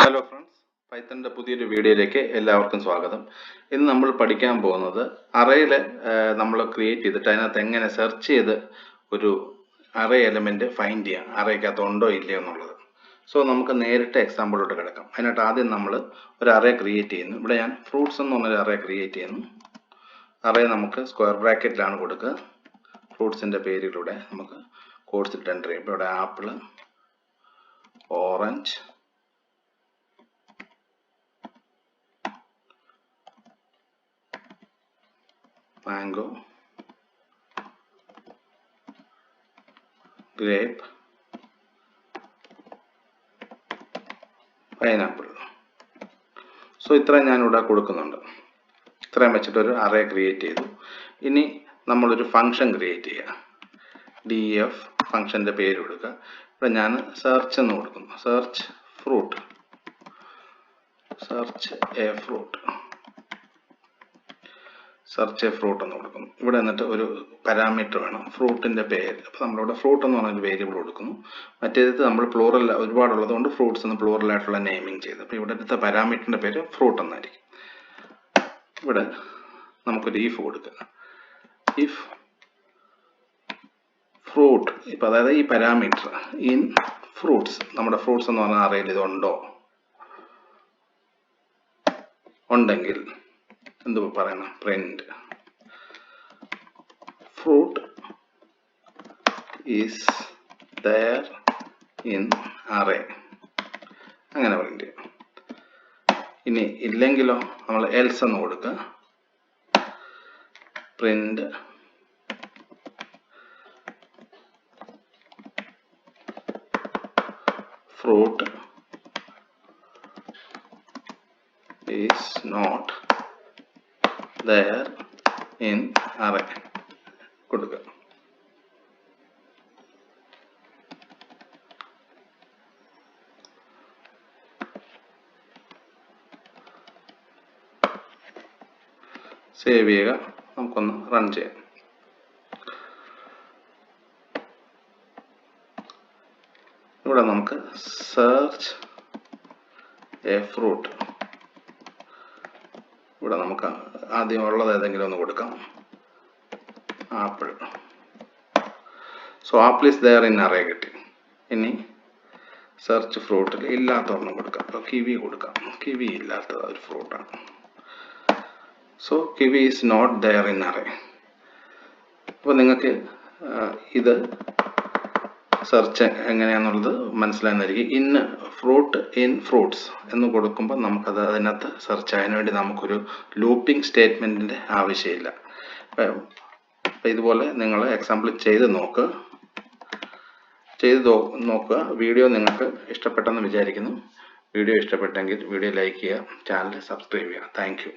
Hello friends, പൈത്തണിൻ്റെ പുതിയൊരു വീഡിയോയിലേക്ക് എല്ലാവർക്കും സ്വാഗതം. ഇന്ന് നമ്മൾ പഠിക്കാൻ പോകുന്നത് അറേയിൽ നമ്മൾ ക്രിയേറ്റ് ചെയ്തിട്ട് അതിനകത്ത് എങ്ങനെ സെർച്ച് ചെയ്ത് ഒരു അറേ എലമെൻറ്റ് ഫൈൻഡ് ചെയ്യാം, അറേക്കകത്ത് ഉണ്ടോ ഇല്ലയോ എന്നുള്ളത്. സോ നമുക്ക് നേരിട്ട് എക്സാമ്പിളോട്ട് കിടക്കാം. അതിനായിട്ട് ആദ്യം നമ്മൾ ഒരു അറേ ക്രിയേറ്റ് ചെയ്യുന്നു. ഇവിടെ ഞാൻ ഫ്രൂട്ട്സ് എന്ന് പറഞ്ഞൊരു അറേ ക്രിയേറ്റ് ചെയ്യുന്നു. അറേ നമുക്ക് സ്ക്വയർ ബ്രാക്കറ്റിലാണ് കൊടുക്കുക. ഫ്രൂട്ട്സിൻ്റെ പേരിലൂടെ നമുക്ക് കോഡ്സിട്ട് എൻ്റർ ചെയ്യും. ഇപ്പോൾ ഇവിടെ apple, orange, mango, grape, pineapple. So ഇത്രയും ഞാനിവിടെ കൊടുക്കുന്നുണ്ട്. ഇത്രയും വെച്ചിട്ടൊരു അറേ ക്രിയേറ്റ് ചെയ്തു. ഇനി നമ്മളൊരു ഫംഗ്ഷൻ ക്രിയേറ്റ് ചെയ്യുക. df ഫംഗ്ഷൻ്റെ പേര് കൊടുക്കുക. ഇവിടെ ഞാൻ സെർച്ച് എന്ന് കൊടുക്കുന്നു. സെർച്ച് ഫ്രൂട്ട് എന്ന് കൊടുക്കുന്നു. ഇവിടെ എന്നിട്ട് ഒരു പാരാമീറ്റർ വേണം, ഫ്രൂട്ടിൻ്റെ പേര്. അപ്പോൾ നമ്മളിവിടെ ഫ്രൂട്ട് എന്ന് പറഞ്ഞൊരു വേരിയബിൾ കൊടുക്കുന്നു. മറ്റേത് നമ്മൾ പ്ലൂറൽ ഒരുപാടുള്ളത് കൊണ്ട് ഫ്രൂട്ട്സ് എന്ന് പ്ലൂറലായിട്ടുള്ള നെയിമിങ് ചെയ്തു. അപ്പോൾ ഇവിടെ എടുത്ത പാരാമീറ്ററിൻ്റെ പേര് ഫ്രൂട്ട് എന്നായിരിക്കും. ഇവിടെ നമുക്കൊരു ഈഫ് കൊടുക്കുക. ഇഫ് ഫ്രൂട്ട്, ഇപ്പം അതായത് ഈ പാരാമീറ്റർ ഇൻ ഫ്രൂട്ട്സ്, നമ്മുടെ ഫ്രൂട്ട്സ് എന്ന് പറഞ്ഞ അറേയിൽ ഇതുണ്ടോ, ഉണ്ടെങ്കിൽ എന്ത് പറയണം, print fruit is there in array, അങ്ങനെ പ്രിന്റ് ചെയ്യും. ഇനി ഇല്ലെങ്കിലോ നമ്മൾ എൽസ് എന്ന് കൊടുക്കുക. Print fruit is not there in array കൊടുക്കുക. സേവ് ചെയ്യുക. നമുക്കൊന്ന് റൺ ചെയ്യാം. ഇവിടെ നമുക്ക് സെർച്ച് എ ഫ്രൂട്ട്, ഇവിടെ നമുക്ക് ആദ്യം ഉള്ളത് ഏതെങ്കിലും ഒന്ന് കൊടുക്കാം. Apple. So apple is there in array കിട്ടി. ഇനി സെർച്ച് ഫ്രൂട്ടിൽ ഇല്ലാത്ത ഒരെണ്ണം കൊടുക്കാം. അപ്പോൾ കിവി കൊടുക്കാം. കിവി ഇല്ലാത്തത് ഒരു ഫ്രൂട്ടാണ്. So kiwi is not there in array. അപ്പോൾ നിങ്ങൾക്ക് ഇത് സെർച്ച് എങ്ങനെയാണെന്നുള്ളത് മനസ്സിലാകുന്നതായിരിക്കും. ഇൻ ഫ്രൂട്ട്സ് എന്ന് കൊടുക്കുമ്പോൾ നമുക്കത് അതിനകത്ത് സെർച്ച് ചെയ്യാൻ വേണ്ടി നമുക്കൊരു ലൂപ്പിംഗ് സ്റ്റേറ്റ്മെൻറ്റിൻ്റെ ആവശ്യമില്ല. അപ്പോൾ ഇതുപോലെ നിങ്ങൾ എക്സാമ്പിൾ ചെയ്ത് നോക്കുക. വീഡിയോ നിങ്ങൾക്ക് ഇഷ്ടപ്പെട്ടെന്ന് വിചാരിക്കുന്നു. വീഡിയോ ഇഷ്ടപ്പെട്ടെങ്കിൽ വീഡിയോ ലൈക്ക് ചെയ്യുക, ചാനൽ സബ്സ്ക്രൈബ് ചെയ്യുക. Thank you.